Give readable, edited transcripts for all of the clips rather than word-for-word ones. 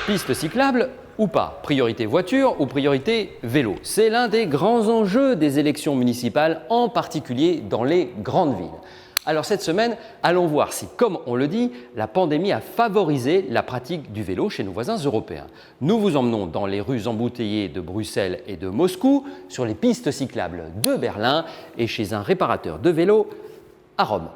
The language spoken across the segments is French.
Piste cyclable ou pas? Priorité voiture ou priorité vélo? C'est l'un des grands enjeux des élections municipales, en particulier dans les grandes villes. Alors cette semaine, allons voir si, comme on le dit, la pandémie a favorisé la pratique du vélo chez nos voisins européens. Nous vous emmenons dans les rues embouteillées de Bruxelles et de Moscou, sur les pistes cyclables de Berlin et chez un réparateur de vélos à Rome.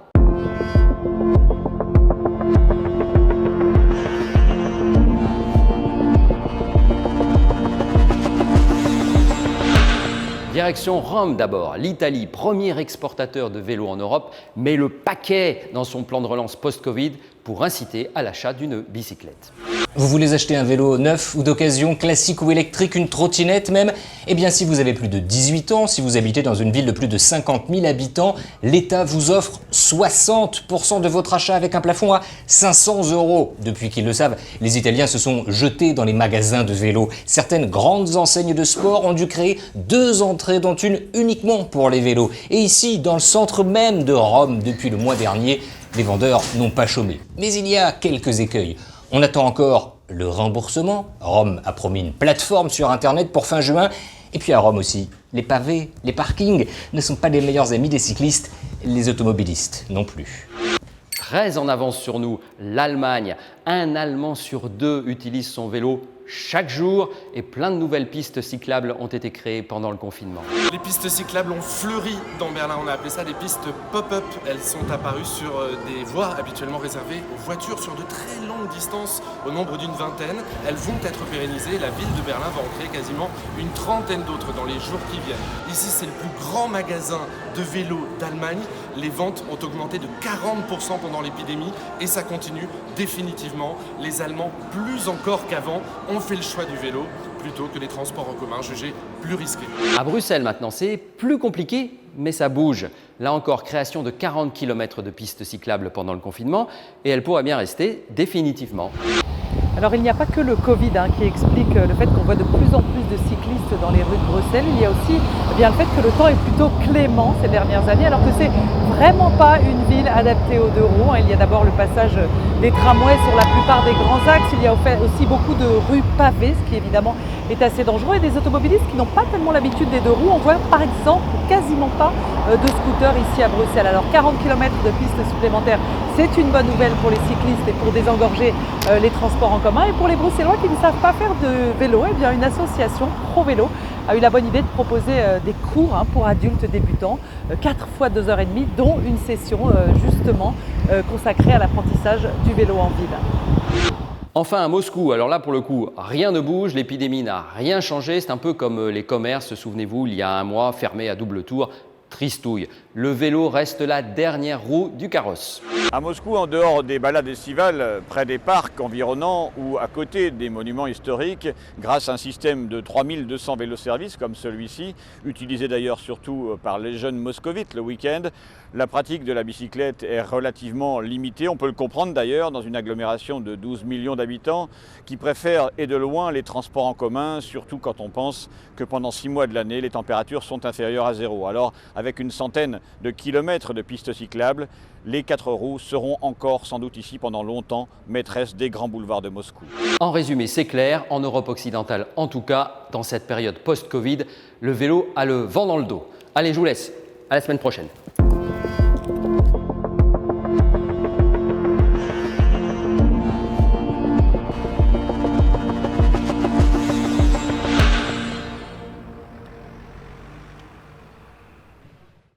Direction Rome d'abord. L'Italie, premier exportateur de vélos en Europe, met le paquet dans son plan de relance post-Covid pour inciter à l'achat d'une bicyclette. Vous voulez acheter un vélo neuf ou d'occasion, classique ou électrique, une trottinette même? Eh bien, si vous avez plus de 18 ans, si vous habitez dans une ville de plus de 50 000 habitants, l'État vous offre 60% de votre achat avec un plafond à 500 €. Depuis qu'ils le savent, les Italiens se sont jetés dans les magasins de vélos. Certaines grandes enseignes de sport ont dû créer 2 entrées, dont une uniquement pour les vélos. Et ici, dans le centre même de Rome, depuis le mois dernier, les vendeurs n'ont pas chômé. Mais il y a quelques écueils. On attend encore le remboursement. Rome a promis une plateforme sur Internet pour fin juin. Et puis à Rome aussi, les pavés, les parkings ne sont pas les meilleurs amis des cyclistes, les automobilistes non plus. Très en avance sur nous, l'Allemagne. Un Allemand sur 2 utilise son vélo chaque jour et plein de nouvelles pistes cyclables ont été créées pendant le confinement. Les pistes cyclables ont fleuri dans Berlin, on a appelé ça des pistes pop-up. Elles sont apparues sur des voies habituellement réservées aux voitures sur de très longues distances, au nombre d'une vingtaine. Elles vont être pérennisées, la ville de Berlin va en créer quasiment une trentaine d'autres dans les jours qui viennent. Ici, c'est le plus grand magasin de vélos d'Allemagne. Les ventes ont augmenté de 40% pendant l'épidémie et ça continue définitivement. Les Allemands, plus encore qu'avant, ont fait le choix du vélo plutôt que les transports en commun jugés plus risqués. À Bruxelles maintenant, c'est plus compliqué, mais ça bouge. Là encore, création de 40 km de pistes cyclables pendant le confinement et elle pourrait bien rester définitivement. Alors il n'y a pas que le Covid qui explique le fait qu'on voit de plus en plus de cyclistes dans les rues de Bruxelles. Il y a aussi le fait que le temps est plutôt clément ces dernières années, alors que c'est vraiment pas une ville adaptée aux 2 roues. Il y a d'abord le passage des tramways sur la plupart des grands axes. Il y a aussi beaucoup de rues pavées, ce qui évidemment est assez dangereux, et des automobilistes qui n'ont pas tellement l'habitude des 2 roues. On voit par exemple quasiment pas de scooters ici à Bruxelles. Alors 40 km de pistes supplémentaires, c'est une bonne nouvelle pour les cyclistes et pour désengorger les transports en commun. Et pour les Bruxellois qui ne savent pas faire de vélo, eh bien une association Pro Vélo a eu la bonne idée de proposer des cours pour adultes débutants, 4 fois 2h30, dont une session justement consacrée à l'apprentissage du vélo en ville. Enfin à Moscou, alors là pour le coup, rien ne bouge, l'épidémie n'a rien changé, c'est un peu comme les commerces, souvenez-vous, il y a un mois, fermés à double tour. Tristouille. Le vélo reste la dernière roue du carrosse. À Moscou, en dehors des balades estivales, près des parcs environnants ou à côté des monuments historiques, grâce à un système de 3200 véloservices comme celui-ci, utilisé d'ailleurs surtout par les jeunes moscovites le week-end, la pratique de la bicyclette est relativement limitée. On peut le comprendre d'ailleurs dans une agglomération de 12 millions d'habitants qui préfèrent et de loin les transports en commun, surtout quand on pense que pendant 6 mois de l'année, les températures sont inférieures à 0. Alors, avec une centaine de kilomètres de pistes cyclables, les 4 roues seront encore sans doute ici pendant longtemps maîtresses des grands boulevards de Moscou. En résumé, c'est clair, en Europe occidentale en tout cas, dans cette période post-Covid, le vélo a le vent dans le dos. Allez, je vous laisse, à la semaine prochaine.